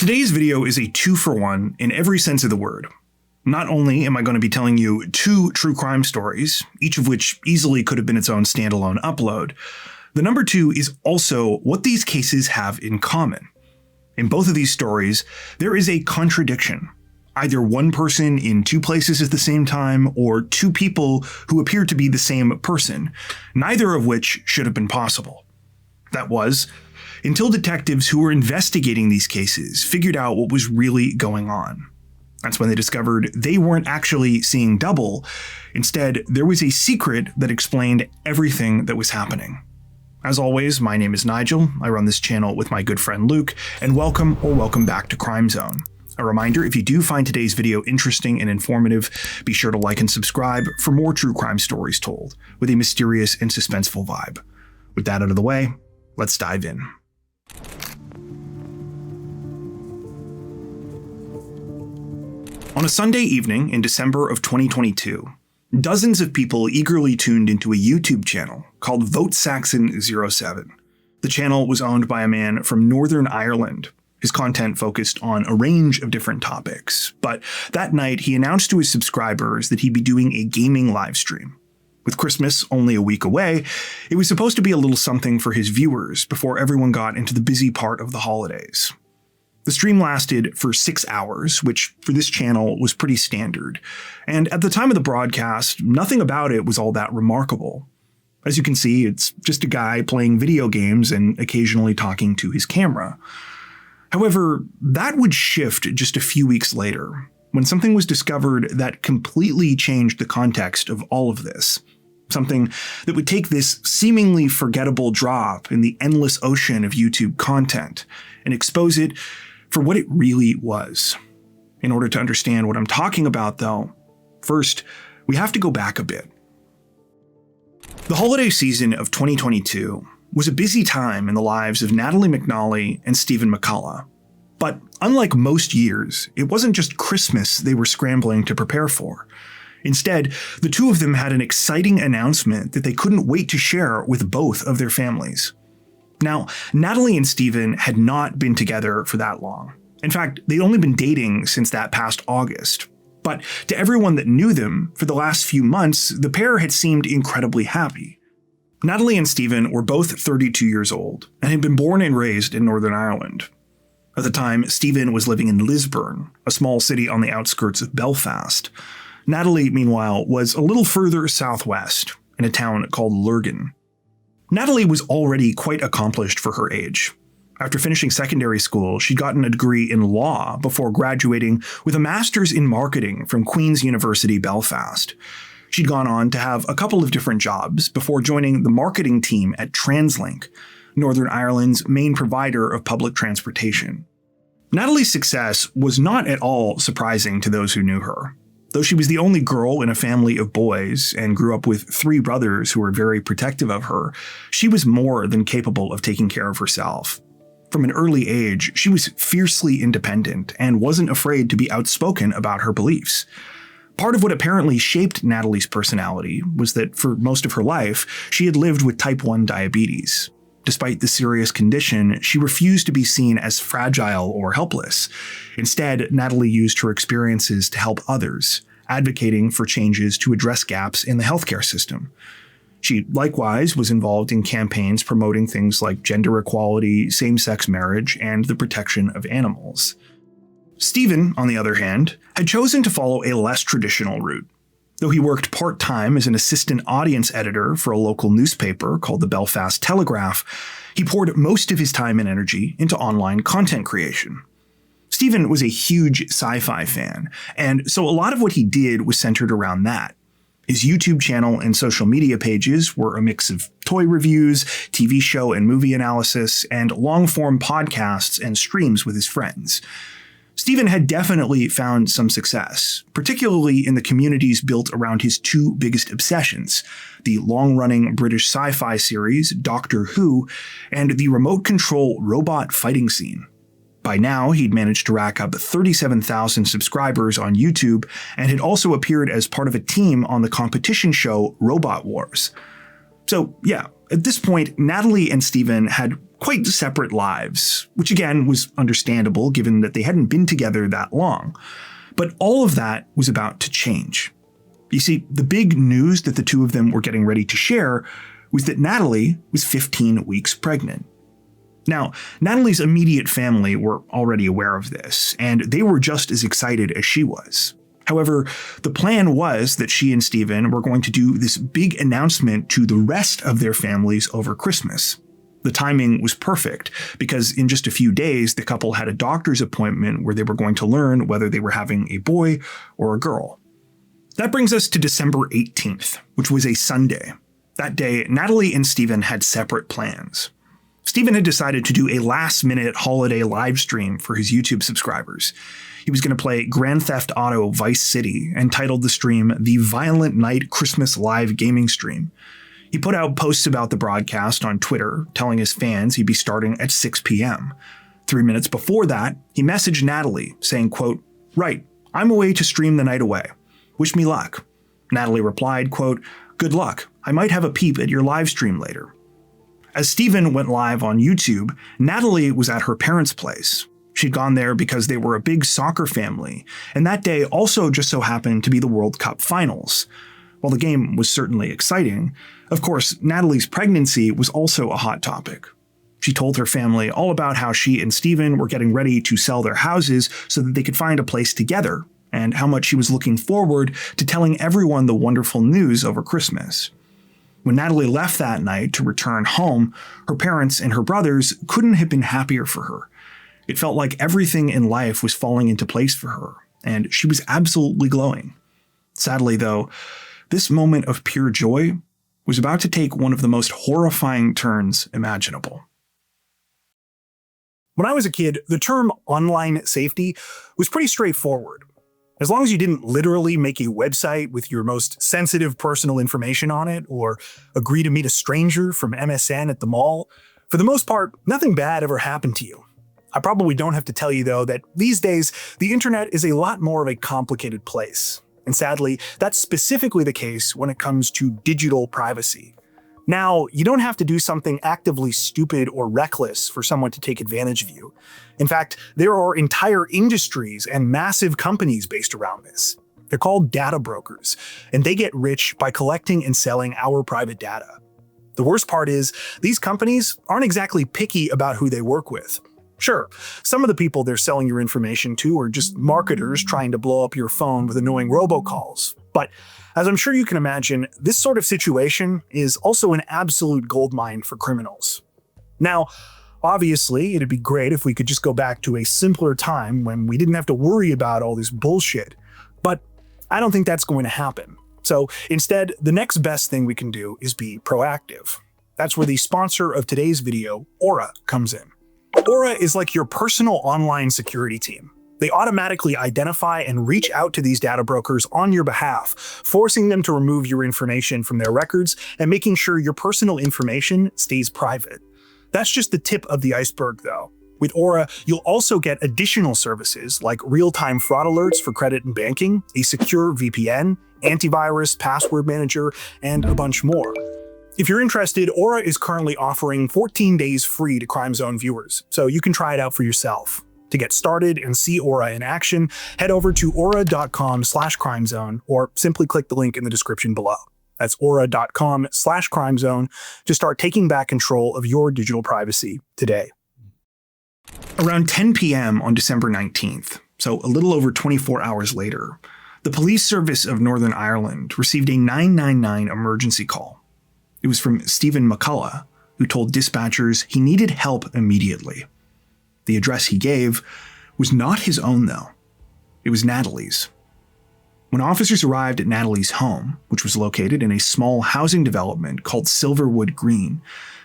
Today's video is a 2-for-1 in every sense of the word. Not only am I going to be telling you 2 true crime stories, each of which easily could have been its own standalone upload, the number 2 is also what these cases have in common. In both of these stories, there is a contradiction. Either one person in 2 places at the same time, or 2 people who appear to be the same person, neither of which should have been possible. That was, until detectives who were investigating these cases figured out what was really going on. That's when they discovered they weren't actually seeing double. Instead, there was a secret that explained everything that was happening. As always, my name is Nigel. I run this channel with my good friend Luke, and welcome back to Crime Zone. A reminder, if you do find today's video interesting and informative, be sure to like and subscribe for more true crime stories told with a mysterious and suspenseful vibe. With that out of the way, let's dive in. On a Sunday evening in December of 2022, dozens of people eagerly tuned into a YouTube channel called VoteSaxon07. The channel was owned by a man from Northern Ireland. His content focused on a range of different topics, but that night he announced to his subscribers that he'd be doing a gaming livestream. With Christmas only a week away, it was supposed to be a little something for his viewers before everyone got into the busy part of the holidays. The stream lasted for 6 hours, which for this channel was pretty standard, and at the time of the broadcast, nothing about it was all that remarkable. As you can see, it's just a guy playing video games and occasionally talking to his camera. However, that would shift just a few weeks later, when something was discovered that completely changed the context of all of this. Something that would take this seemingly forgettable drop in the endless ocean of YouTube content and expose it for what it really was. In order to understand what I'm talking about, though, first, we have to go back a bit. The holiday season of 2022 was a busy time in the lives of Natalie McNally and Stephen McCullough. But unlike most years, it wasn't just Christmas they were scrambling to prepare for. Instead, the two of them had an exciting announcement that they couldn't wait to share with both of their families. Now, Natalie and Stephen had not been together for that long. In fact, they'd only been dating since that past August. But to everyone that knew them, for the last few months, the pair had seemed incredibly happy. Natalie and Stephen were both 32 years old and had been born and raised in Northern Ireland. At the time, Stephen was living in Lisburn, a small city on the outskirts of Belfast. Natalie, meanwhile, was a little further southwest, in a town called Lurgan. Natalie was already quite accomplished for her age. After finishing secondary school, she'd gotten a degree in law before graduating with a master's in marketing from Queen's University, Belfast. She'd gone on to have a couple of different jobs before joining the marketing team at TransLink, Northern Ireland's main provider of public transportation. Natalie's success was not at all surprising to those who knew her. Though she was the only girl in a family of boys and grew up with 3 brothers who were very protective of her, she was more than capable of taking care of herself. From an early age, she was fiercely independent and wasn't afraid to be outspoken about her beliefs. Part of what apparently shaped Natalie's personality was that for most of her life, she had lived with type 1 diabetes. Despite the serious condition, she refused to be seen as fragile or helpless. Instead, Natalie used her experiences to help others, advocating for changes to address gaps in the healthcare system. She likewise was involved in campaigns promoting things like gender equality, same-sex marriage, and the protection of animals. Stephen, on the other hand, had chosen to follow a less traditional route. Though he worked part-time as an assistant audience editor for a local newspaper called the Belfast Telegraph, he poured most of his time and energy into online content creation. Stephen was a huge sci-fi fan, and so a lot of what he did was centered around that. His YouTube channel and social media pages were a mix of toy reviews, TV show and movie analysis, and long-form podcasts and streams with his friends. Stephen had definitely found some success, particularly in the communities built around his 2 biggest obsessions, the long-running British sci-fi series Doctor Who and the remote control robot fighting scene. By now, he'd managed to rack up 37,000 subscribers on YouTube and had also appeared as part of a team on the competition show Robot Wars. So yeah, at this point, Natalie and Stephen had quite separate lives, which again was understandable given that they hadn't been together that long. But all of that was about to change. You see, the big news that the two of them were getting ready to share was that Natalie was 15 weeks pregnant. Now, Natalie's immediate family were already aware of this, and they were just as excited as she was. However, the plan was that she and Stephen were going to do this big announcement to the rest of their families over Christmas. The timing was perfect, because in just a few days, the couple had a doctor's appointment where they were going to learn whether they were having a boy or a girl. That brings us to December 18th, which was a Sunday. That day, Natalie and Stephen had separate plans. Stephen had decided to do a last-minute holiday live stream for his YouTube subscribers. He was going to play Grand Theft Auto Vice City and titled the stream the Violent Night Christmas Live Gaming Stream. He put out posts about the broadcast on Twitter, telling his fans he'd be starting at 6 p.m. 3 minutes before that, he messaged Natalie, saying, quote, "Right, I'm away to stream the night away. Wish me luck." Natalie replied, quote, "Good luck. I might have a peep at your live stream later." As Stephen went live on YouTube, Natalie was at her parents' place. She'd gone there because they were a big soccer family, and that day also just so happened to be the World Cup finals. While the game was certainly exciting, of course, Natalie's pregnancy was also a hot topic. She told her family all about how she and Stephen were getting ready to sell their houses so that they could find a place together, and how much she was looking forward to telling everyone the wonderful news over Christmas. When Natalie left that night to return home, her parents and her brothers couldn't have been happier for her. It felt like everything in life was falling into place for her, and she was absolutely glowing. Sadly, though, this moment of pure joy was about to take one of the most horrifying turns imaginable. When I was a kid, the term online safety was pretty straightforward. As long as you didn't literally make a website with your most sensitive personal information on it, or agree to meet a stranger from MSN at the mall, for the most part, nothing bad ever happened to you. I probably don't have to tell you, though, that these days, the internet is a lot more of a complicated place. And sadly, that's specifically the case when it comes to digital privacy. Now, you don't have to do something actively stupid or reckless for someone to take advantage of you. In fact, there are entire industries and massive companies based around this. They're called data brokers, and they get rich by collecting and selling our private data. The worst part is, these companies aren't exactly picky about who they work with. Sure, some of the people they're selling your information to are just marketers trying to blow up your phone with annoying robocalls. But as I'm sure you can imagine, this sort of situation is also an absolute goldmine for criminals. Now, obviously, it'd be great if we could just go back to a simpler time when we didn't have to worry about all this bullshit. But I don't think that's going to happen. So instead, the next best thing we can do is be proactive. That's where the sponsor of today's video, Aura, comes in. Aura is like your personal online security team. They automatically identify and reach out to these data brokers on your behalf, forcing them to remove your information from their records and making sure your personal information stays private. That's just the tip of the iceberg, though. With Aura, you'll also get additional services like real-time fraud alerts for credit and banking, a secure VPN, antivirus, password manager, and a bunch more. If you're interested, Aura is currently offering 14 days free to Crime Zone viewers, so you can try it out for yourself. To get started and see Aura in action, head over to aura.com/crimezone or simply click the link in the description below. That's aura.com/crimezone to start taking back control of your digital privacy today. Around 10 p.m. on December 19th, so a little over 24 hours later, the Police Service of Northern Ireland received a 999 emergency call. It was from Stephen McCullough, who told dispatchers he needed help immediately. The address he gave was not his own, though. It was Natalie's. When officers arrived at Natalie's home, which was located in a small housing development called Silverwood Green,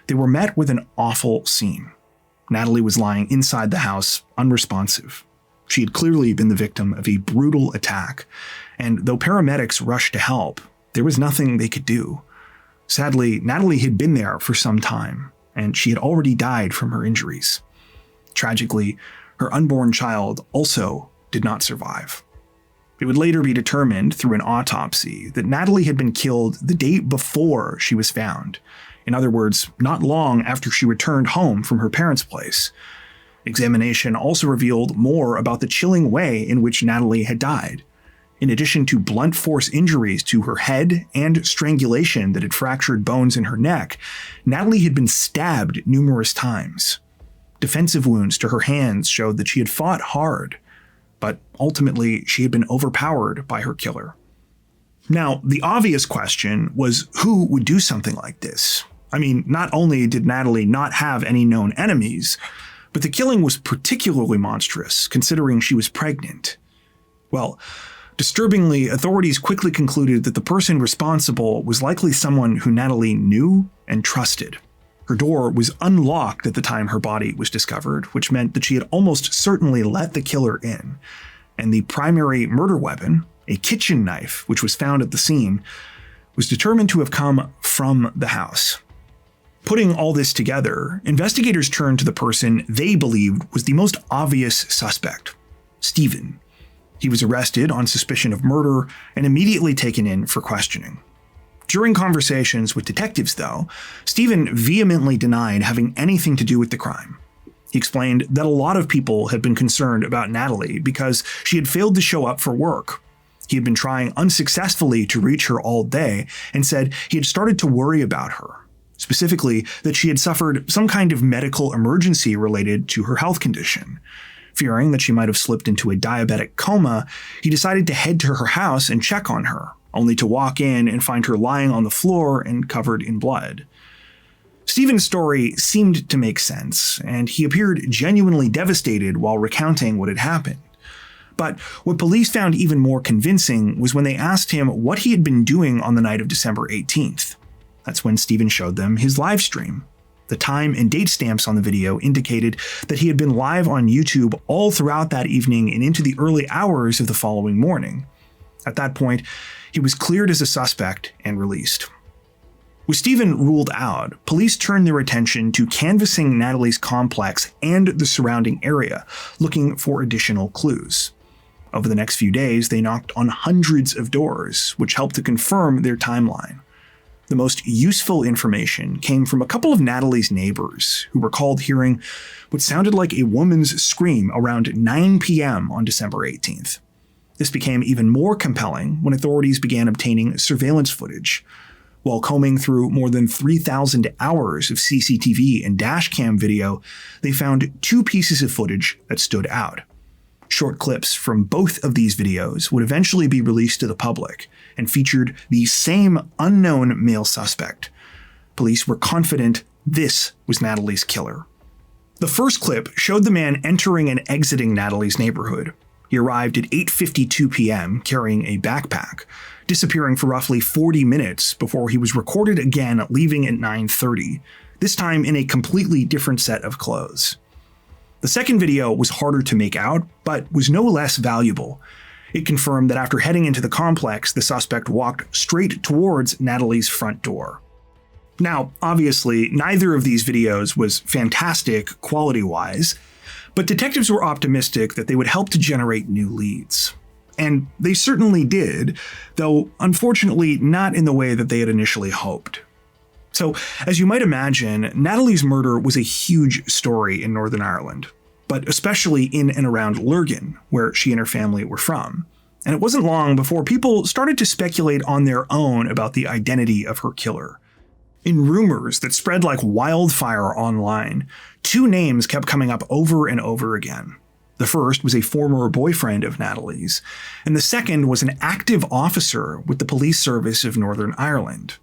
they were met with an awful scene. Natalie was lying inside the house, unresponsive. She had clearly been the victim of a brutal attack, and though paramedics rushed to help, there was nothing they could do. Sadly, Natalie had been there for some time, and she had already died from her injuries. Tragically, her unborn child also did not survive. It would later be determined through an autopsy that Natalie had been killed the day before she was found, In other words, not long after she returned home from her parents' place. Examination also revealed more about the chilling way in which Natalie had died. In addition to blunt force injuries to her head and strangulation that had fractured bones in her neck, Natalie had been stabbed numerous times. Defensive wounds to her hands showed that she had fought hard, but ultimately she had been overpowered by her killer. Now, the obvious question was who would do something like this? I mean, not only did Natalie not have any known enemies, but the killing was particularly monstrous considering she was pregnant. Well, disturbingly, authorities quickly concluded that the person responsible was likely someone who Natalie knew and trusted. Her door was unlocked at the time her body was discovered, which meant that she had almost certainly let the killer in. And the primary murder weapon, a kitchen knife, which was found at the scene, was determined to have come from the house. Putting all this together, investigators turned to the person they believed was the most obvious suspect, Stephen. He was arrested on suspicion of murder and immediately taken in for questioning. During conversations with detectives, though, Stephen vehemently denied having anything to do with the crime. He explained that a lot of people had been concerned about Natalie because she had failed to show up for work. He had been trying unsuccessfully to reach her all day and said he had started to worry about her, specifically that she had suffered some kind of medical emergency related to her health condition. Fearing that she might have slipped into a diabetic coma, he decided to head to her house and check on her, only to walk in and find her lying on the floor and covered in blood. Stephen's story seemed to make sense, and he appeared genuinely devastated while recounting what had happened. But what police found even more convincing was when they asked him what he had been doing on the night of December 18th. That's when Stephen showed them his live stream. The time and date stamps on the video indicated that he had been live on YouTube all throughout that evening and into the early hours of the following morning. At that point, he was cleared as a suspect and released. With Stephen ruled out, police turned their attention to canvassing Natalie's complex and the surrounding area, looking for additional clues. Over the next few days, they knocked on hundreds of doors, which helped to confirm their timeline. The most useful information came from a couple of Natalie's neighbors who recalled hearing what sounded like a woman's scream around 9 p.m. on December 18th. This became even more compelling when authorities began obtaining surveillance footage. While combing through more than 3,000 hours of CCTV and dashcam video, they found two pieces of footage that stood out. Short clips from both of these videos would eventually be released to the public and featured the same unknown male suspect. Police were confident this was Natalie's killer. The first clip showed the man entering and exiting Natalie's neighborhood. He arrived at 8:52 p.m. carrying a backpack, disappearing for roughly 40 minutes before he was recorded again leaving at 9:30, this time in a completely different set of clothes. The second video was harder to make out, but was no less valuable. It confirmed that after heading into the complex, the suspect walked straight towards Natalie's front door. Now, obviously, neither of these videos was fantastic quality-wise, but detectives were optimistic that they would help to generate new leads. And they certainly did, though unfortunately not in the way that they had initially hoped. So, as you might imagine, Natalie's murder was a huge story in Northern Ireland, but especially in and around Lurgan, where she and her family were from. And it wasn't long before people started to speculate on their own about the identity of her killer. In rumors that spread like wildfire online, two names kept coming up over and over again. The first was a former boyfriend of Natalie's, and the second was an active officer with the police service of Northern Ireland.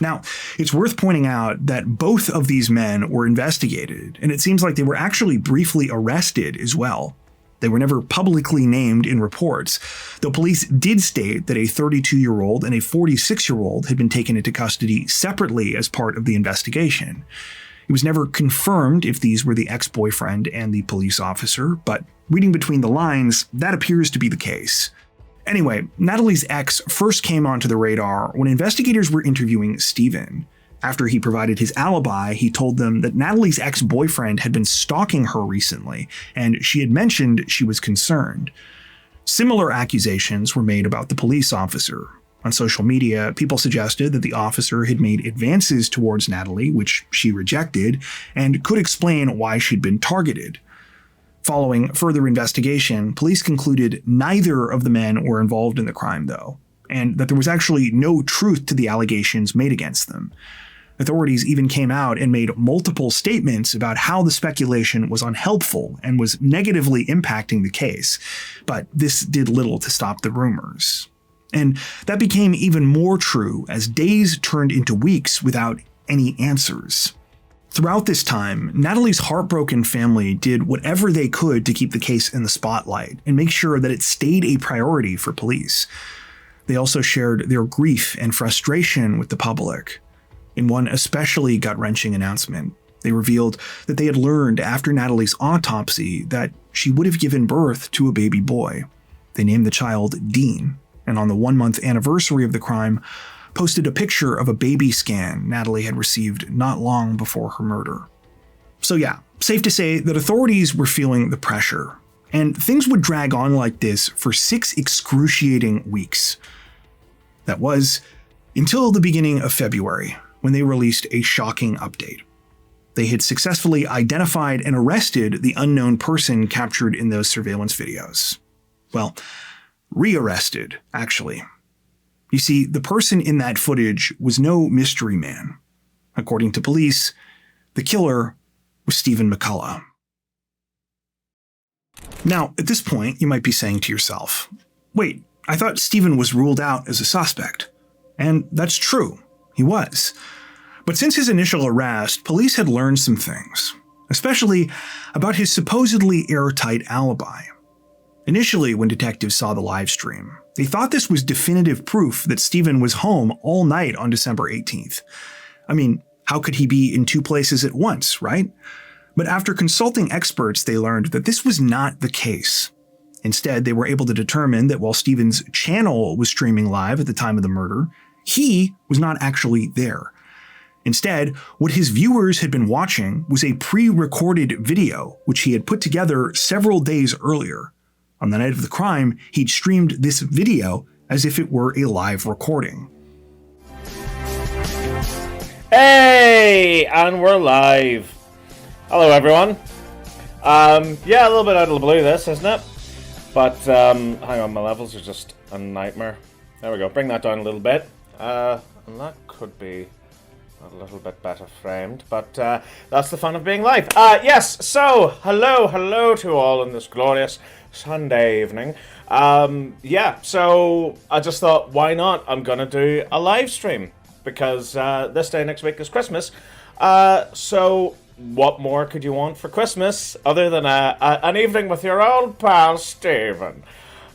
Now, it's worth pointing out that both of these men were investigated, and it seems like they were actually briefly arrested as well. They were never publicly named in reports, though police did state that a 32-year-old and a 46-year-old had been taken into custody separately as part of the investigation. It was never confirmed if these were the ex-boyfriend and the police officer, but reading between the lines, that appears to be the case. Anyway, Natalie's ex first came onto the radar when investigators were interviewing Stephen. After he provided his alibi, he told them that Natalie's ex-boyfriend had been stalking her recently, and she had mentioned she was concerned. Similar accusations were made about the police officer. On social media, people suggested that the officer had made advances towards Natalie, which she rejected, and could explain why she'd been targeted. Following further investigation, police concluded neither of the men were involved in the crime, though, and that there was actually no truth to the allegations made against them. Authorities even came out and made multiple statements about how the speculation was unhelpful and was negatively impacting the case, but this did little to stop the rumors. And that became even more true as days turned into weeks without any answers. Throughout this time, Natalie's heartbroken family did whatever they could to keep the case in the spotlight and make sure that it stayed a priority for police. They also shared their grief and frustration with the public. In one especially gut-wrenching announcement, they revealed that they had learned after Natalie's autopsy that she would have given birth to a baby boy. They named the child Dean, and on the 1-month anniversary of the crime, posted a picture of a baby scan Natalie had received not long before her murder. So yeah, safe to say that authorities were feeling the pressure, and things would drag on like this for 6 excruciating weeks. That was until the beginning of February, when they released a shocking update. They had successfully identified and arrested the unknown person captured in those surveillance videos. Well, rearrested, actually. You see, the person in that footage was no mystery man. According to police, the killer was Stephen McCullough. Now, at this point, you might be saying to yourself, wait, I thought Stephen was ruled out as a suspect. And that's true, he was. But since his initial arrest, police had learned some things, especially about his supposedly airtight alibi. Initially, when detectives saw the live stream, they thought this was definitive proof that Stephen was home all night on December 18th. I mean, how could he be in 2 places at once, right? But after consulting experts, they learned that this was not the case. Instead, they were able to determine that while Stephen's channel was streaming live at the time of the murder, he was not actually there. Instead, what his viewers had been watching was a pre-recorded video, which he had put together several days earlier. On the night of the crime, he'd streamed this video as if it were a live recording. Hey, and we're live. Hello, everyone. Yeah, a little bit out of the blue, this, isn't it? But, hang on, my levels are just a nightmare. There we go, bring that down a little bit. And that could be a little bit better framed, but that's the fun of being live. Yes, so, hello to all on this glorious Sunday evening. Yeah, so I just thought, why not? I'm gonna do a live stream, because this day next week is Christmas. So what more could you want for Christmas other than an evening with your old pal Stephen?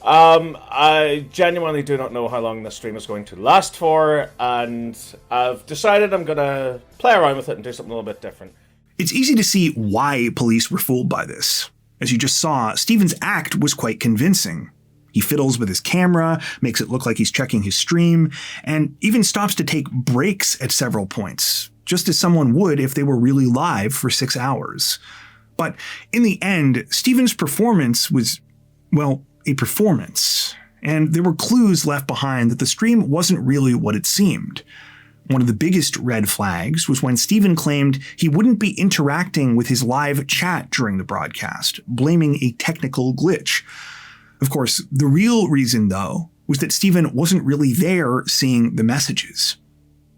I genuinely do not know how long this stream is going to last for, and I've decided I'm gonna play around with it and do something a little bit different. It's easy to see why police were fooled by this. As you just saw, Stephen's act was quite convincing. He fiddles with his camera, makes it look like he's checking his stream, and even stops to take breaks at several points, just as someone would if they were really live for 6 hours. But in the end, Stephen's performance was, well, a performance, and there were clues left behind that the stream wasn't really what it seemed. One of the biggest red flags was when Stephen claimed he wouldn't be interacting with his live chat during the broadcast, blaming a technical glitch. Of course, the real reason, though, was that Stephen wasn't really there seeing the messages.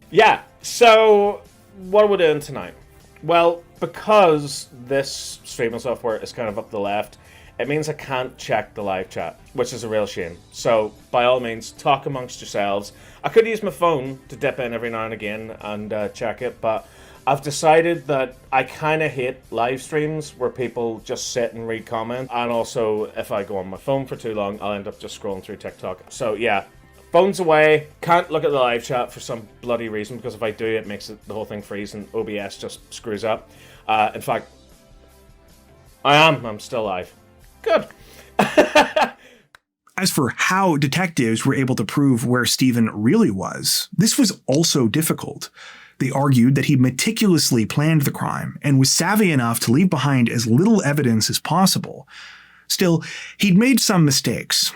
Yeah, so what are we doing tonight? Well, because this streaming software is kind of up the left, it means I can't check the live chat, which is a real shame. So, by all means, talk amongst yourselves. I could use my phone to dip in every now and again and check it, but I've decided that I kind of hate live streams where people just sit and read comments. And also, if I go on my phone for too long, I'll end up just scrolling through TikTok. So, yeah, phone's away. Can't look at the live chat for some bloody reason, because if I do, it makes the whole thing freeze and OBS just screws up. In fact, I'm still live. Good. As for how detectives were able to prove where Stephen really was, this was also difficult. They argued that he meticulously planned the crime and was savvy enough to leave behind as little evidence as possible. Still, he'd made some mistakes.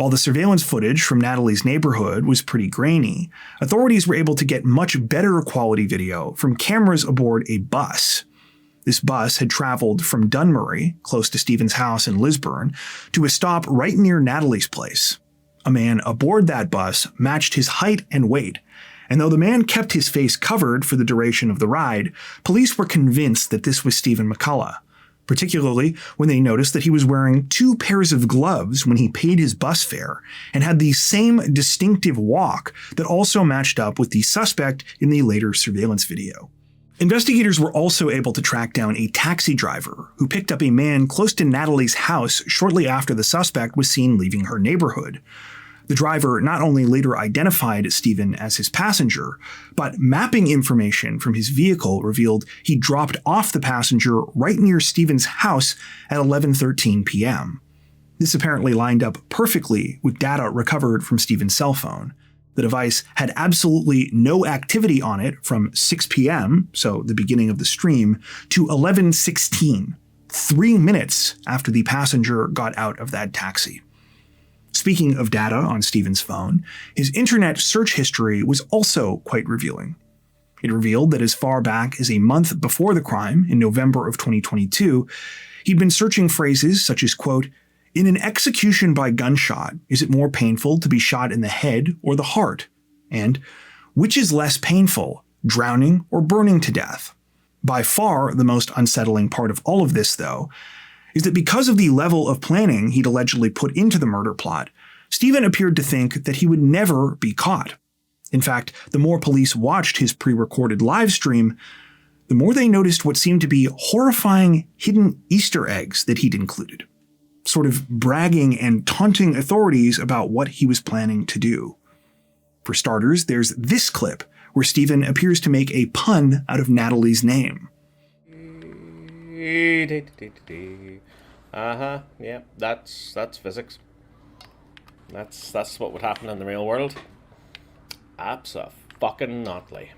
While the surveillance footage from Natalie's neighborhood was pretty grainy, authorities were able to get much better quality video from cameras aboard a bus. This bus had traveled from Dunmurry, close to Stephen's house in Lisburn, to a stop right near Natalie's place. A man aboard that bus matched his height and weight, and though the man kept his face covered for the duration of the ride, police were convinced that this was Stephen McCullough, particularly when they noticed that he was wearing 2 pairs of gloves when he paid his bus fare and had the same distinctive walk that also matched up with the suspect in the later surveillance video. Investigators were also able to track down a taxi driver who picked up a man close to Natalie's house shortly after the suspect was seen leaving her neighborhood. The driver not only later identified Stephen as his passenger, but mapping information from his vehicle revealed he dropped off the passenger right near Stephen's house at 11:13 p.m. This apparently lined up perfectly with data recovered from Stephen's cell phone. The device had absolutely no activity on it from 6 p.m., so the beginning of the stream, to 11:16, 3 minutes after the passenger got out of that taxi. Speaking of data on Stephen's phone, his internet search history was also quite revealing. It revealed that as far back as a month before the crime, in November of 2022, he'd been searching phrases such as, quote, "In an execution by gunshot, is it more painful to be shot in the head or the heart?" And, "Which is less painful, drowning or burning to death?" By far the most unsettling part of all of this, though, is that because of the level of planning he'd allegedly put into the murder plot, Stephen appeared to think that he would never be caught. In fact, the more police watched his pre-recorded live stream, the more they noticed what seemed to be horrifying hidden Easter eggs that he'd included, sort of bragging and taunting authorities about what he was planning to do. For starters, there's this clip where Stephen appears to make a pun out of Natalie's name. Yeah, that's physics. That's what would happen in the real world. Abso-fucking-nately.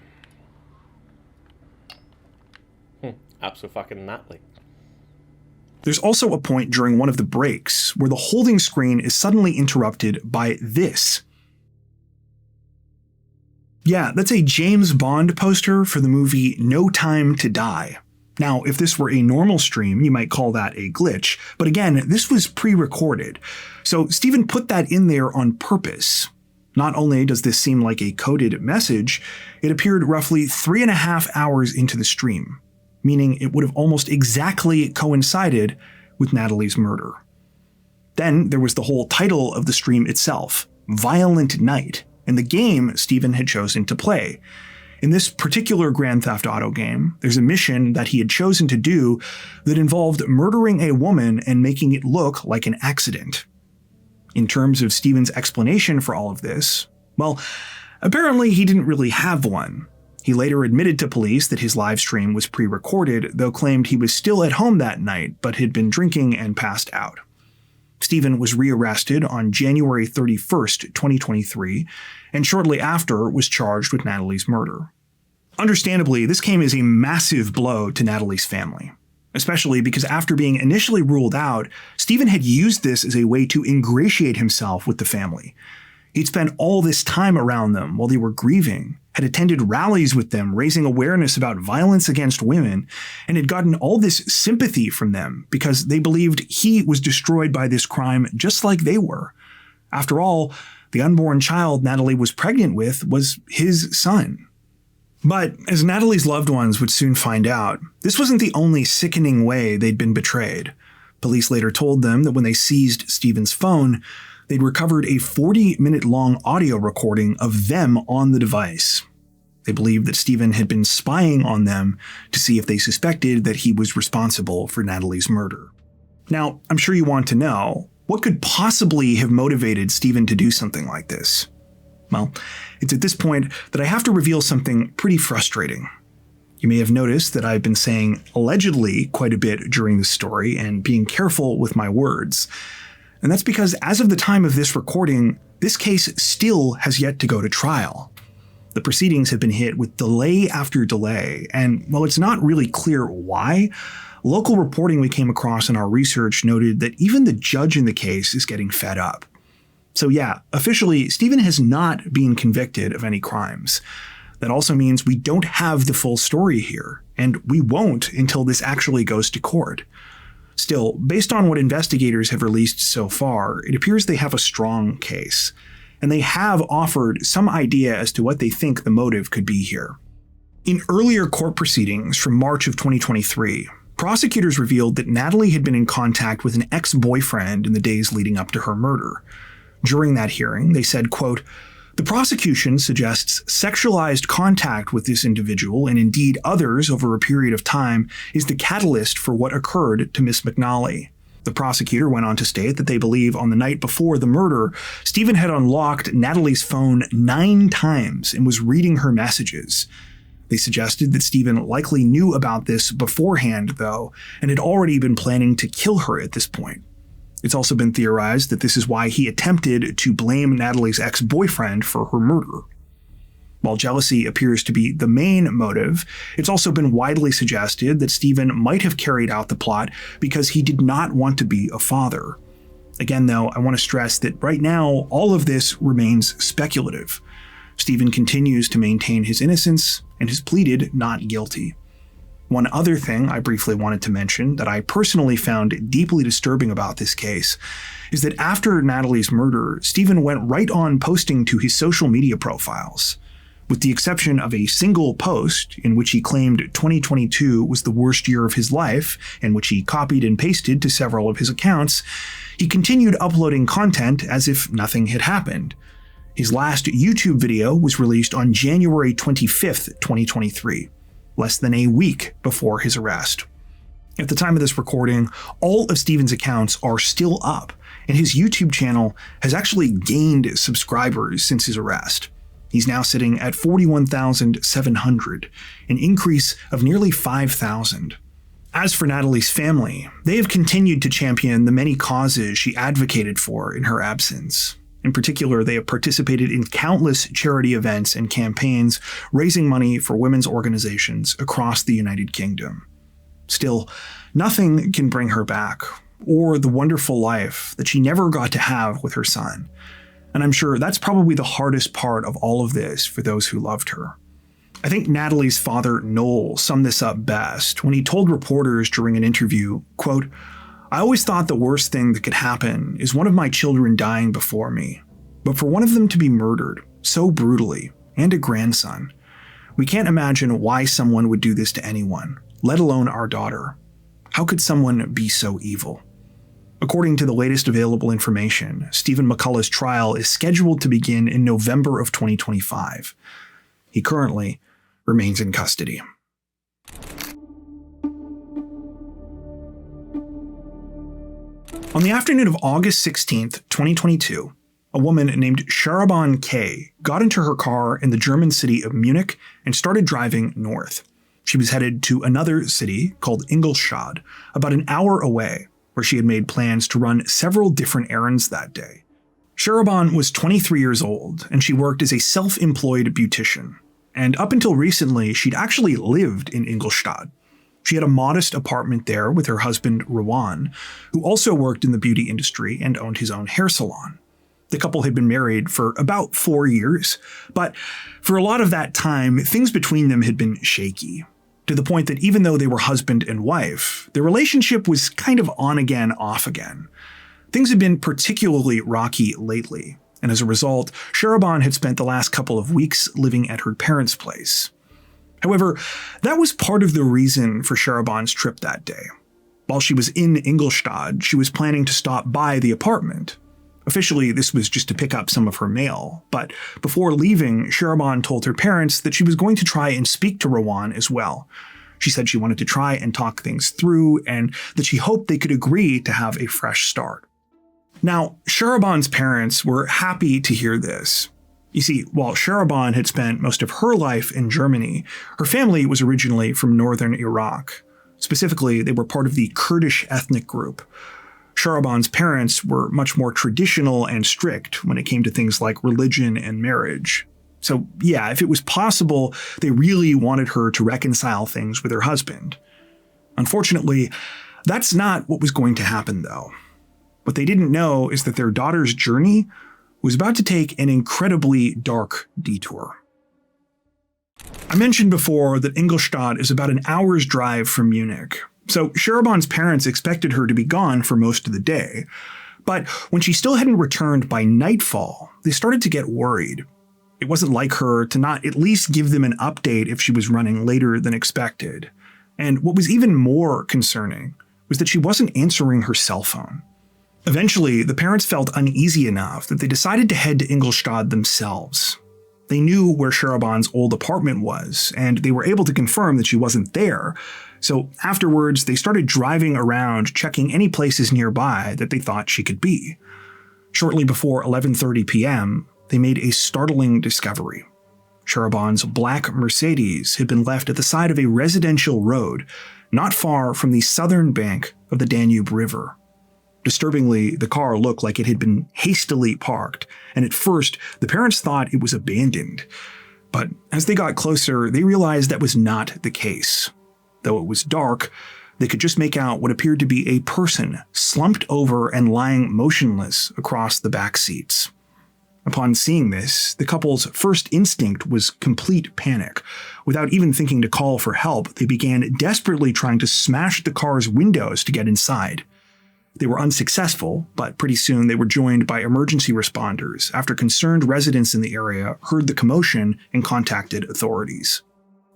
Abso-fucking-natly. There's also a point during one of the breaks where the holding screen is suddenly interrupted by this. Yeah, that's a James Bond poster for the movie No Time to Die. Now, if this were a normal stream, you might call that a glitch, but again, this was pre-recorded, so Stephen put that in there on purpose. Not only does this seem like a coded message, it appeared roughly 3.5 hours into the stream, meaning it would have almost exactly coincided with Natalie's murder. Then there was the whole title of the stream itself, Violent Night, and the game Stephen had chosen to play. In this particular Grand Theft Auto game, there's a mission that he had chosen to do that involved murdering a woman and making it look like an accident. In terms of Stephen's explanation for all of this, well, apparently he didn't really have one. He later admitted to police that his live stream was pre-recorded, though claimed he was still at home that night but had been drinking and passed out. Stephen was rearrested on January 31st, 2023, and shortly after was charged with Natalie's murder. Understandably, this came as a massive blow to Natalie's family, especially because after being initially ruled out, Stephen had used this as a way to ingratiate himself with the family. He'd spent all this time around them while they were grieving, had attended rallies with them raising awareness about violence against women, and had gotten all this sympathy from them because they believed he was destroyed by this crime just like they were. After all, the unborn child Natalie was pregnant with was his son. But as Natalie's loved ones would soon find out, this wasn't the only sickening way they'd been betrayed. Police later told them that when they seized Stephen's phone, they'd recovered a 40-minute-long audio recording of them on the device. They believed that Stephen had been spying on them to see if they suspected that he was responsible for Natalie's murder. Now, I'm sure you want to know, what could possibly have motivated Stephen to do something like this? Well, it's at this point that I have to reveal something pretty frustrating. You may have noticed that I've been saying allegedly quite a bit during this story and being careful with my words. And that's because as of the time of this recording, this case still has yet to go to trial. The proceedings have been hit with delay after delay, and while it's not really clear why, local reporting we came across in our research noted that even the judge in the case is getting fed up. So yeah, officially, Stephen has not been convicted of any crimes. That also means we don't have the full story here, and we won't until this actually goes to court. Still, based on what investigators have released so far, it appears they have a strong case, and they have offered some idea as to what they think the motive could be here. In earlier court proceedings from March of 2023, prosecutors revealed that Natalie had been in contact with an ex-boyfriend in the days leading up to her murder. During that hearing, they said, quote, "The prosecution suggests sexualized contact with this individual, and indeed others over a period of time, is the catalyst for what occurred to Miss McNally." The prosecutor went on to state that they believe on the night before the murder, Stephen had unlocked Natalie's phone 9 times and was reading her messages. They suggested that Stephen likely knew about this beforehand, though, and had already been planning to kill her at this point. It's also been theorized that this is why he attempted to blame Natalie's ex-boyfriend for her murder. While jealousy appears to be the main motive, it's also been widely suggested that Stephen might have carried out the plot because he did not want to be a father. Again, though, I want to stress that right now, all of this remains speculative. Stephen continues to maintain his innocence and has pleaded not guilty. One other thing I briefly wanted to mention that I personally found deeply disturbing about this case is that after Natalie's murder, Stephen went right on posting to his social media profiles. With the exception of a single post in which he claimed 2022 was the worst year of his life, and which he copied and pasted to several of his accounts, he continued uploading content as if nothing had happened. His last YouTube video was released on January 25th, 2023. Less than a week before his arrest. At the time of this recording, all of Stephen's accounts are still up, and his YouTube channel has actually gained subscribers since his arrest. He's now sitting at 41,700, an increase of nearly 5,000. As for Natalie's family, they have continued to champion the many causes she advocated for in her absence. In particular, they have participated in countless charity events and campaigns raising money for women's organizations across the United Kingdom. Still, nothing can bring her back, or the wonderful life that she never got to have with her son. And I'm sure that's probably the hardest part of all of this for those who loved her. I think Natalie's father, Noel, summed this up best when he told reporters during an interview, quote, "I always thought the worst thing that could happen is one of my children dying before me. But for one of them to be murdered so brutally, and a grandson, we can't imagine why someone would do this to anyone, let alone our daughter. How could someone be so evil?" According to the latest available information, Stephen McCullough's trial is scheduled to begin in November of 2025. He currently remains in custody. On the afternoon of August 16th, 2022, a woman named Sharaban K got into her car in the German city of Munich and started driving north. She was headed to another city called Ingolstadt, about an hour away, where she had made plans to run several different errands that day. Sharaban was 23 years old, and she worked as a self-employed beautician. And up until recently, she'd actually lived in Ingolstadt. She had a modest apartment there with her husband, Rowan, who also worked in the beauty industry and owned his own hair salon. The couple had been married for about 4 years, but for a lot of that time, things between them had been shaky, to the point that even though they were husband and wife, their relationship was kind of on again, off again. Things had been particularly rocky lately, and as a result, Sharaban had spent the last couple of weeks living at her parents' place. However, that was part of the reason for Sharaban's trip that day. While she was in Ingolstadt, she was planning to stop by the apartment. Officially, this was just to pick up some of her mail, but before leaving, Sharaban told her parents that she was going to try and speak to Rowan as well. She said she wanted to try and talk things through, and that she hoped they could agree to have a fresh start. Now, Sharaban's parents were happy to hear this. You see, while Sharaban had spent most of her life in Germany, her family was originally from northern Iraq. Specifically, they were part of the Kurdish ethnic group. Sharaban's parents were much more traditional and strict when it came to things like religion and marriage. So yeah, if it was possible, they really wanted her to reconcile things with her husband. Unfortunately, that's not what was going to happen though. What they didn't know is that their daughter's journey was about to take an incredibly dark detour. I mentioned before that Ingolstadt is about an hour's drive from Munich, so Sharaban's parents expected her to be gone for most of the day. But when she still hadn't returned by nightfall, they started to get worried. It wasn't like her to not at least give them an update if she was running later than expected. And what was even more concerning was that she wasn't answering her cell phone. Eventually, the parents felt uneasy enough that they decided to head to Ingolstadt themselves. They knew where Sharaban's old apartment was, and they were able to confirm that she wasn't there. So afterwards, they started driving around, checking any places nearby that they thought she could be. Shortly before 11:30 p.m., they made a startling discovery. Sharaban's black Mercedes had been left at the side of a residential road not far from the southern bank of the Danube River. Disturbingly, the car looked like it had been hastily parked, and at first, the parents thought it was abandoned. But as they got closer, they realized that was not the case. Though it was dark, they could just make out what appeared to be a person slumped over and lying motionless across the back seats. Upon seeing this, the couple's first instinct was complete panic. Without even thinking to call for help, they began desperately trying to smash the car's windows to get inside. They were unsuccessful, but pretty soon they were joined by emergency responders after concerned residents in the area heard the commotion and contacted authorities.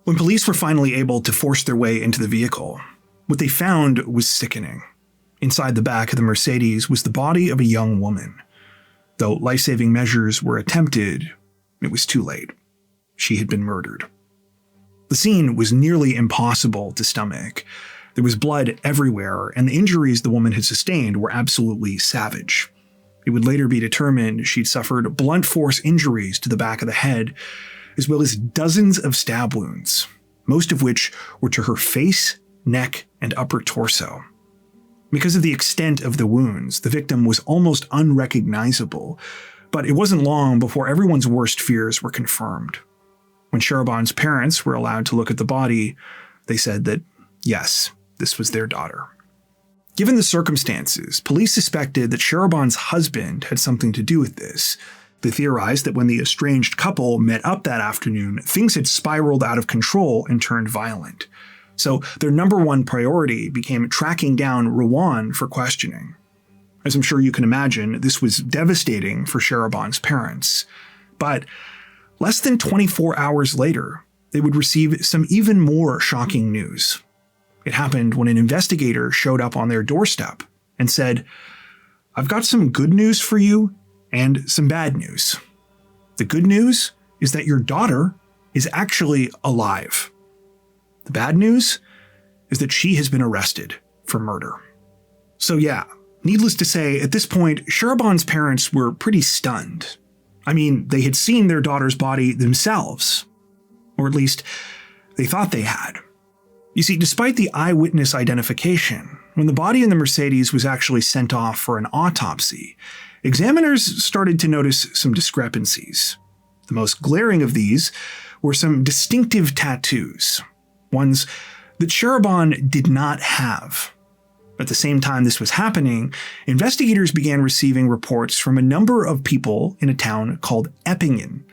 When police were finally able to force their way into the vehicle, what they found was sickening. Inside the back of the Mercedes was the body of a young woman. Though life-saving measures were attempted, it was too late. She had been murdered. The scene was nearly impossible to stomach. There was blood everywhere, and the injuries the woman had sustained were absolutely savage. It would later be determined she'd suffered blunt force injuries to the back of the head, as well as dozens of stab wounds, most of which were to her face, neck, and upper torso. Because of the extent of the wounds, the victim was almost unrecognizable, but it wasn't long before everyone's worst fears were confirmed. When Sharaban's parents were allowed to look at the body, they said that, yes, this was their daughter. Given the circumstances, police suspected that Sharaban's husband had something to do with this. They theorized that when the estranged couple met up that afternoon, things had spiraled out of control and turned violent. So their number one priority became tracking down Rowan for questioning. As I'm sure you can imagine, this was devastating for Sharaban's parents. But less than 24 hours later, they would receive some even more shocking news. It happened when an investigator showed up on their doorstep and said, "I've got some good news for you and some bad news. The good news is that your daughter is actually alive. The bad news is that she has been arrested for murder." So yeah, needless to say, at this point, Sharaban's parents were pretty stunned. I mean, they had seen their daughter's body themselves. Or at least, they thought they had. You see, despite the eyewitness identification, when the body in the Mercedes was actually sent off for an autopsy, examiners started to notice some discrepancies. The most glaring of these were some distinctive tattoos, ones that Sharaban did not have. At the same time this was happening, investigators began receiving reports from a number of people in a town called Eppingen.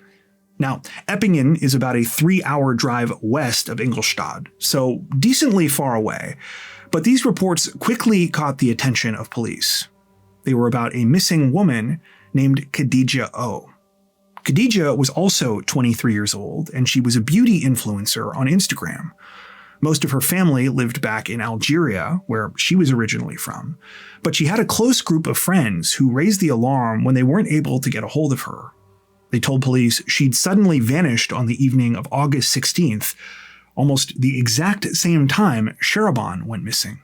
Now, Eppingen is about a 3-hour drive west of Ingolstadt, so decently far away, but these reports quickly caught the attention of police. They were about a missing woman named Khadija O. Khadija was also 23 years old, and she was a beauty influencer on Instagram. Most of her family lived back in Algeria, where she was originally from, but she had a close group of friends who raised the alarm when they weren't able to get a hold of her. They told police she'd suddenly vanished on the evening of August 16th, almost the exact same time Sharaban went missing.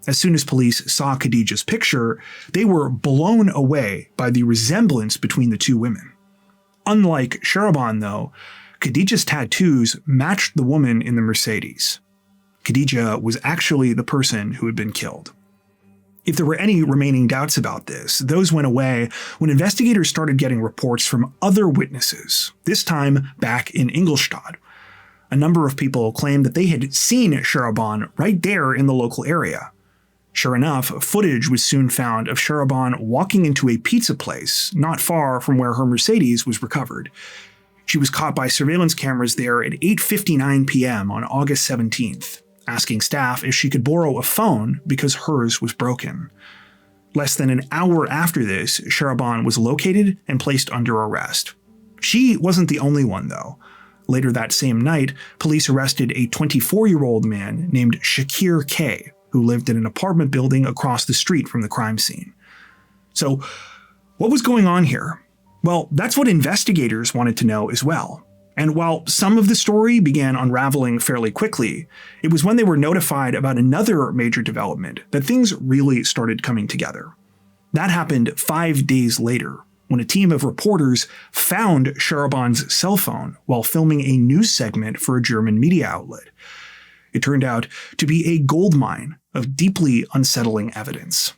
As soon as police saw Khadija's picture, they were blown away by the resemblance between the two women. Unlike Sharaban, though, Khadija's tattoos matched the woman in the Mercedes. Khadija was actually the person who had been killed. If there were any remaining doubts about this, those went away when investigators started getting reports from other witnesses, this time back in Ingolstadt. A number of people claimed that they had seen Sharaban right there in the local area. Sure enough, footage was soon found of Sharaban walking into a pizza place not far from where her Mercedes was recovered. She was caught by surveillance cameras there at 8:59 p.m. on August 17th, asking staff if she could borrow a phone because hers was broken. Less than an hour after this, Sharaban was located and placed under arrest. She wasn't the only one, though. Later that same night, police arrested a 24-year-old man named Shakir K., who lived in an apartment building across the street from the crime scene. So, what was going on here? Well, that's what investigators wanted to know as well. And while some of the story began unraveling fairly quickly, it was when they were notified about another major development that things really started coming together. That happened 5 days later, when a team of reporters found Sharaban's cell phone while filming a news segment for a German media outlet. It turned out to be a goldmine of deeply unsettling evidence.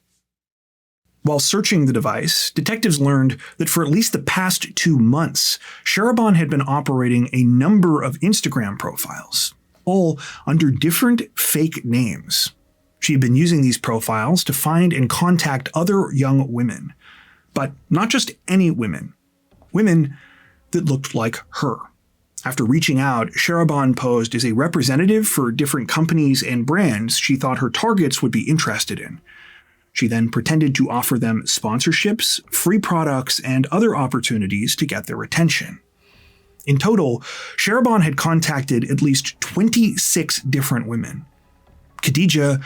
While searching the device, detectives learned that for at least the past 2 months, Sharaban had been operating a number of Instagram profiles, all under different fake names. She had been using these profiles to find and contact other young women, but not just any women. Women that looked like her. After reaching out, Sharaban posed as a representative for different companies and brands she thought her targets would be interested in. She then pretended to offer them sponsorships, free products, and other opportunities to get their attention. In total, Sharaban had contacted at least 26 different women. Khadija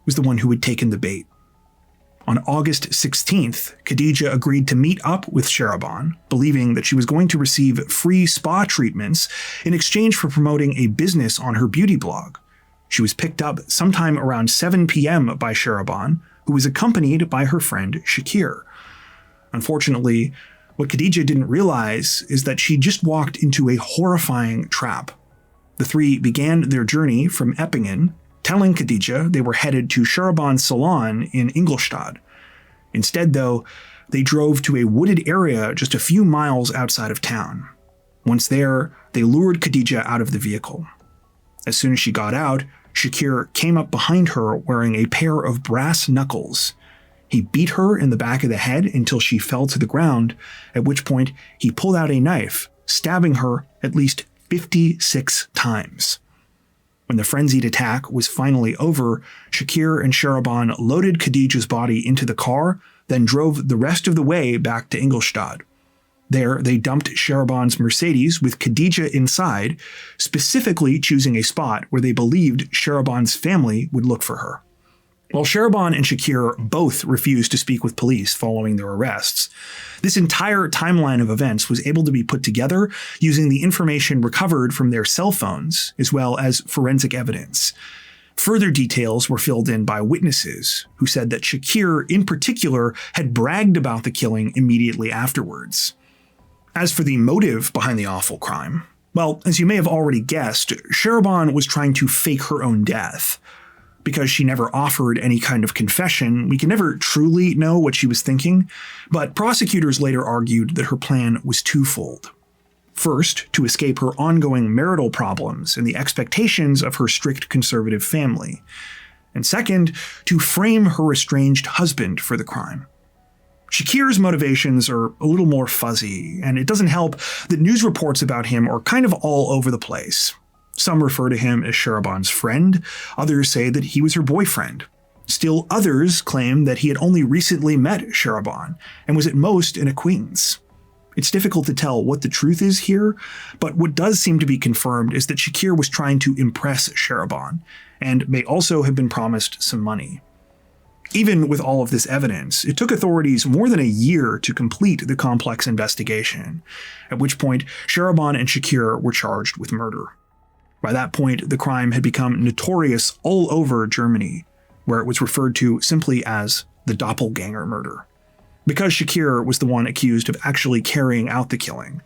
was the one who had taken the bait. On August 16th, Khadija agreed to meet up with Sharaban, believing that she was going to receive free spa treatments in exchange for promoting a business on her beauty blog. She was picked up sometime around 7 p.m. by Sharaban, who was accompanied by her friend Shakir. Unfortunately, what Khadija didn't realize is that she just walked into a horrifying trap. The three began their journey from Eppingen, telling Khadija they were headed to Sharaban's salon in Ingolstadt. Instead, though, they drove to a wooded area just a few miles outside of town. Once there, they lured Khadija out of the vehicle. As soon as she got out, Shakir came up behind her wearing a pair of brass knuckles. He beat her in the back of the head until she fell to the ground, at which point he pulled out a knife, stabbing her at least 56 times. When the frenzied attack was finally over, Shakir and Sharaban loaded Khadija's body into the car, then drove the rest of the way back to Ingolstadt. There, they dumped Sharaban's Mercedes with Khadija inside, specifically choosing a spot where they believed Sharaban's family would look for her. While Sharaban and Shakir both refused to speak with police following their arrests, this entire timeline of events was able to be put together using the information recovered from their cell phones, as well as forensic evidence. Further details were filled in by witnesses, who said that Shakir, in particular, had bragged about the killing immediately afterwards. As for the motive behind the awful crime, well, as you may have already guessed, Sharaban was trying to fake her own death. Because she never offered any kind of confession, we can never truly know what she was thinking, but prosecutors later argued that her plan was twofold. First, to escape her ongoing marital problems and the expectations of her strict conservative family. And second, to frame her estranged husband for the crime. Shakir's motivations are a little more fuzzy, and it doesn't help that news reports about him are kind of all over the place. Some refer to him as Sharaban's friend, others say that he was her boyfriend. Still others claim that he had only recently met Sharaban and was at most an acquaintance. It's difficult to tell what the truth is here, but what does seem to be confirmed is that Shakir was trying to impress Sharaban, and may also have been promised some money. Even with all of this evidence, it took authorities more than a year to complete the complex investigation, at which point Sharaban and Shakir were charged with murder. By that point, the crime had become notorious all over Germany, where it was referred to simply as the Doppelgänger murder. Because Shakir was the one accused of actually carrying out the killing,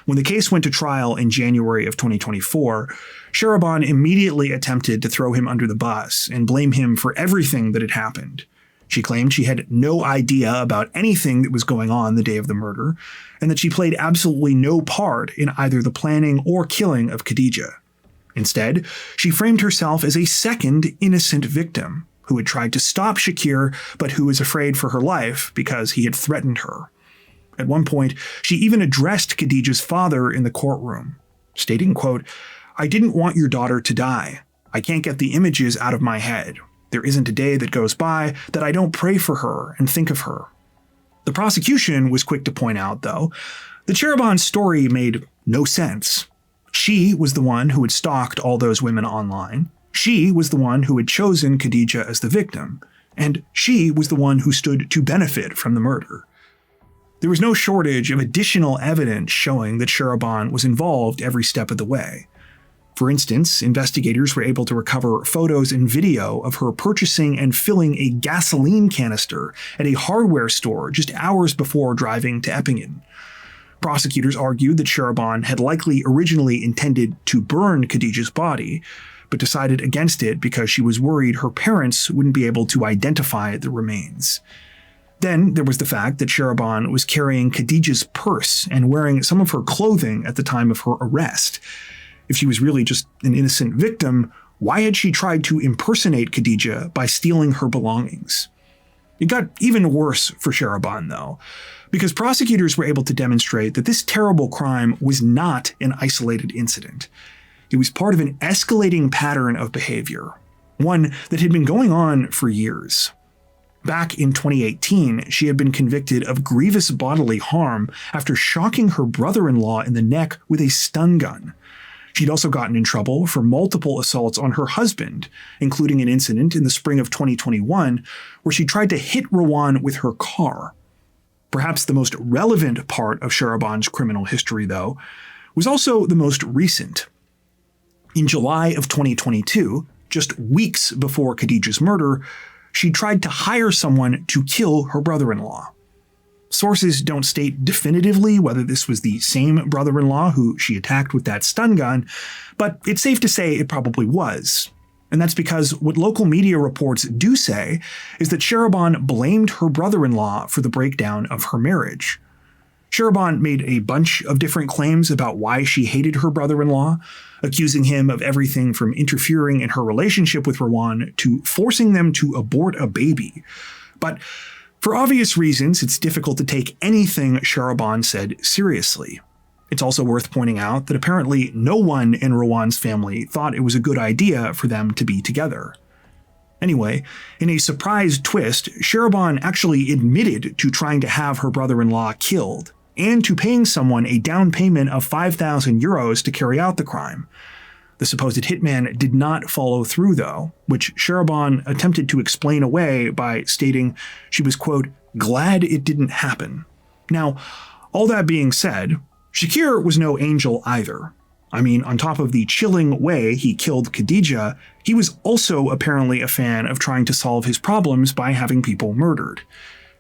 when the case went to trial in January of 2024, Sharaban immediately attempted to throw him under the bus and blame him for everything that had happened. She claimed she had no idea about anything that was going on the day of the murder, and that she played absolutely no part in either the planning or killing of Khadija. Instead, she framed herself as a second innocent victim, who had tried to stop Shakir, but who was afraid for her life because he had threatened her. At one point, she even addressed Khadija's father in the courtroom, stating, quote, "I didn't want your daughter to die. I can't get the images out of my head. There isn't a day that goes by that I don't pray for her and think of her." The prosecution was quick to point out, though, that Shahriban's story made no sense. She was the one who had stalked all those women online. She was the one who had chosen Khadija as the victim. And she was the one who stood to benefit from the murder. There was no shortage of additional evidence showing that Shahriban was involved every step of the way. For instance, investigators were able to recover photos and video of her purchasing and filling a gasoline canister at a hardware store just hours before driving to Eppingen. Prosecutors argued that Shahriban had likely originally intended to burn Khadija's body, but decided against it because she was worried her parents wouldn't be able to identify the remains. Then there was the fact that Shahriban was carrying Khadija's purse and wearing some of her clothing at the time of her arrest. If she was really just an innocent victim, why had she tried to impersonate Khadija by stealing her belongings? It got even worse for Shahriban, though, because prosecutors were able to demonstrate that this terrible crime was not an isolated incident. It was part of an escalating pattern of behavior, one that had been going on for years. Back in 2018, she had been convicted of grievous bodily harm after shocking her brother-in-law in the neck with a stun gun. She'd also gotten in trouble for multiple assaults on her husband, including an incident in the spring of 2021 where she tried to hit Rawan with her car. Perhaps the most relevant part of Shahriban's criminal history, though, was also the most recent. In July of 2022, just weeks before Khadija's murder, she tried to hire someone to kill her brother-in-law. Sources don't state definitively whether this was the same brother-in-law who she attacked with that stun gun, but it's safe to say it probably was. And that's because what local media reports do say is that Shahriban blamed her brother-in-law for the breakdown of her marriage. Shahriban made a bunch of different claims about why she hated her brother-in-law, accusing him of everything from interfering in her relationship with Rawan to forcing them to abort a baby. But for obvious reasons, it's difficult to take anything Shahriban said seriously. It's also worth pointing out that apparently no one in Rawan's family thought it was a good idea for them to be together. Anyway, in a surprise twist, Shahriban actually admitted to trying to have her brother-in-law killed, and to paying someone a down payment of 5,000 euros to carry out the crime. The supposed hitman did not follow through, though, which Shahriban attempted to explain away by stating she was, quote, glad it didn't happen. Now, all that being said, Shakir was no angel either. I mean, on top of the chilling way he killed Khadija, he was also apparently a fan of trying to solve his problems by having people murdered.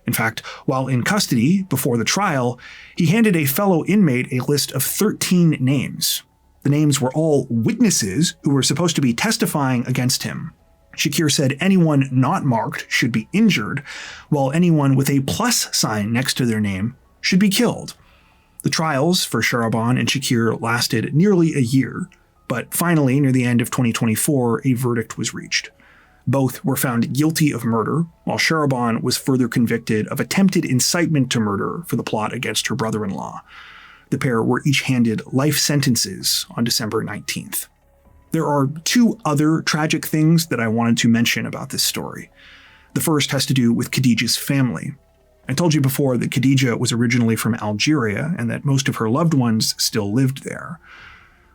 In fact, while in custody before the trial, he handed a fellow inmate a list of 13 names. The names were all witnesses who were supposed to be testifying against him. Shakir said anyone not marked should be injured, while anyone with a plus sign next to their name should be killed. The trials for Shahriban and Shakir lasted nearly a year, but finally, near the end of 2024, a verdict was reached. Both were found guilty of murder, while Shahriban was further convicted of attempted incitement to murder for the plot against her brother-in-law. The pair were each handed life sentences on December 19th. There are two other tragic things that I wanted to mention about this story. The first has to do with Khadija's family. I told you before that Khadija was originally from Algeria and that most of her loved ones still lived there.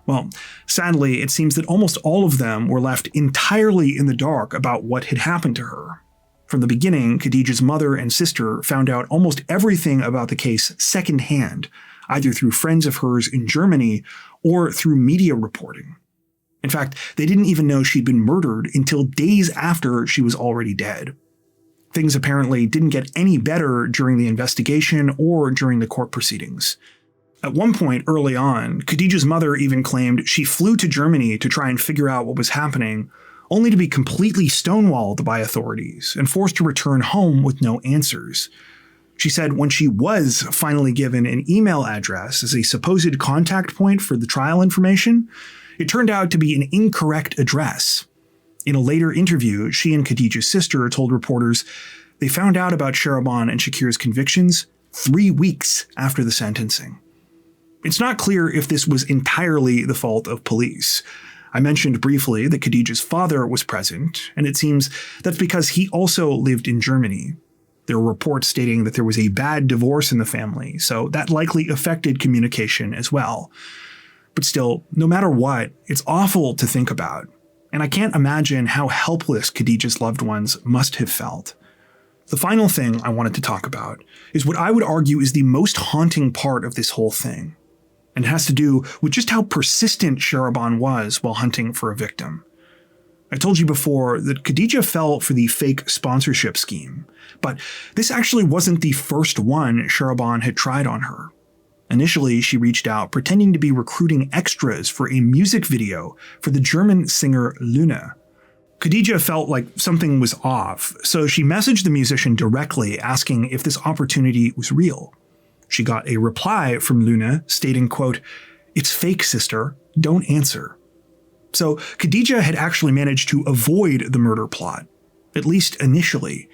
Well, sadly, it seems that almost all of them were left entirely in the dark about what had happened to her. From the beginning, Khadija's mother and sister found out almost everything about the case secondhand, either through friends of hers in Germany or through media reporting. In fact, they didn't even know she'd been murdered until days after she was already dead. Things apparently didn't get any better during the investigation or during the court proceedings. At one point early on, Khadija's mother even claimed she flew to Germany to try and figure out what was happening, only to be completely stonewalled by authorities and forced to return home with no answers. She said when she was finally given an email address as a supposed contact point for the trial information, it turned out to be an incorrect address. In a later interview, she and Khadijah's sister told reporters they found out about Shahraban and Shakir's convictions 3 weeks after the sentencing. It's not clear if this was entirely the fault of police. I mentioned briefly that Khadijah's father was present, and it seems that's because he also lived in Germany. There were reports stating that there was a bad divorce in the family, so that likely affected communication as well. But still, no matter what, it's awful to think about, and I can't imagine how helpless Khadijah's loved ones must have felt. The final thing I wanted to talk about is what I would argue is the most haunting part of this whole thing, and it has to do with just how persistent Shahraban was while hunting for a victim. I told you before that Khadijah fell for the fake sponsorship scheme, but this actually wasn't the first one Shahraban had tried on her. Initially, she reached out pretending to be recruiting extras for a music video for the German singer Luna. Khadijah felt like something was off, so she messaged the musician directly asking if this opportunity was real. She got a reply from Luna stating, quote, "It's fake, sister. Don't answer." So Khadijah had actually managed to avoid the murder plot, at least initially.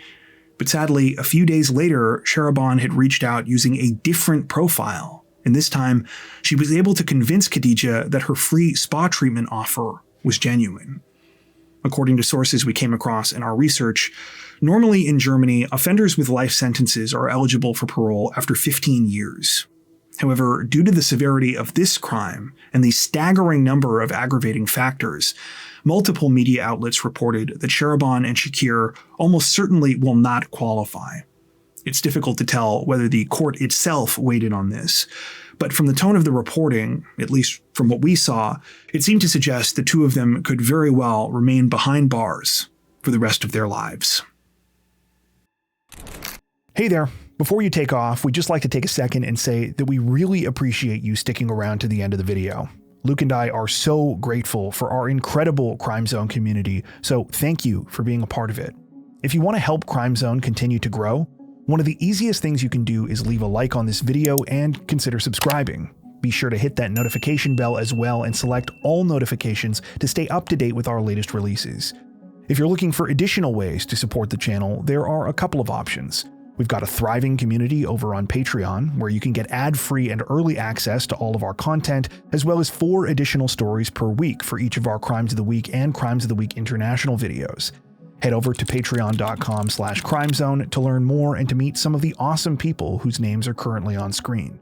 But sadly, a few days later, Shahraban had reached out using a different profile, and this time she was able to convince Khadijah that her free spa treatment offer was genuine. According to sources we came across in our research, normally in Germany, offenders with life sentences are eligible for parole after 15 years. However, due to the severity of this crime and the staggering number of aggravating factors, multiple media outlets reported that Shahraban and Shakir almost certainly will not qualify. It's difficult to tell whether the court itself weighed in on this, but from the tone of the reporting, at least from what we saw, it seemed to suggest the two of them could very well remain behind bars for the rest of their lives. Hey there. Before you take off, we'd just like to take a second and say that we really appreciate you sticking around to the end of the video. Luke and I are so grateful for our incredible Crime Zone community, so thank you for being a part of it. If you want to help Crime Zone continue to grow, one of the easiest things you can do is leave a like on this video and consider subscribing. Be sure to hit that notification bell as well and select all notifications to stay up to date with our latest releases. If you're looking for additional ways to support the channel, there are a couple of options. We've got a thriving community over on Patreon, where you can get ad-free and early access to all of our content, as well as 4 additional stories per week for each of our Crimes of the Week and Crimes of the Week International videos. Head over to patreon.com/crimezone to learn more and to meet some of the awesome people whose names are currently on screen.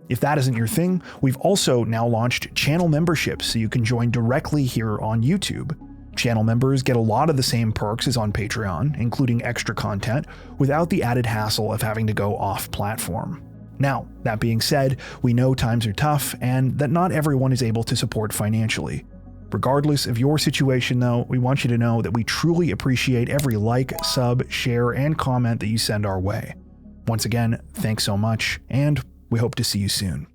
If that isn't your thing, we've also now launched channel memberships so you can join directly here on YouTube. Channel members get a lot of the same perks as on Patreon, including extra content, without the added hassle of having to go off-platform. Now, that being said, we know times are tough and that not everyone is able to support financially. Regardless of your situation though, we want you to know that we truly appreciate every like, sub, share, and comment that you send our way. Once again, thanks so much, and we hope to see you soon.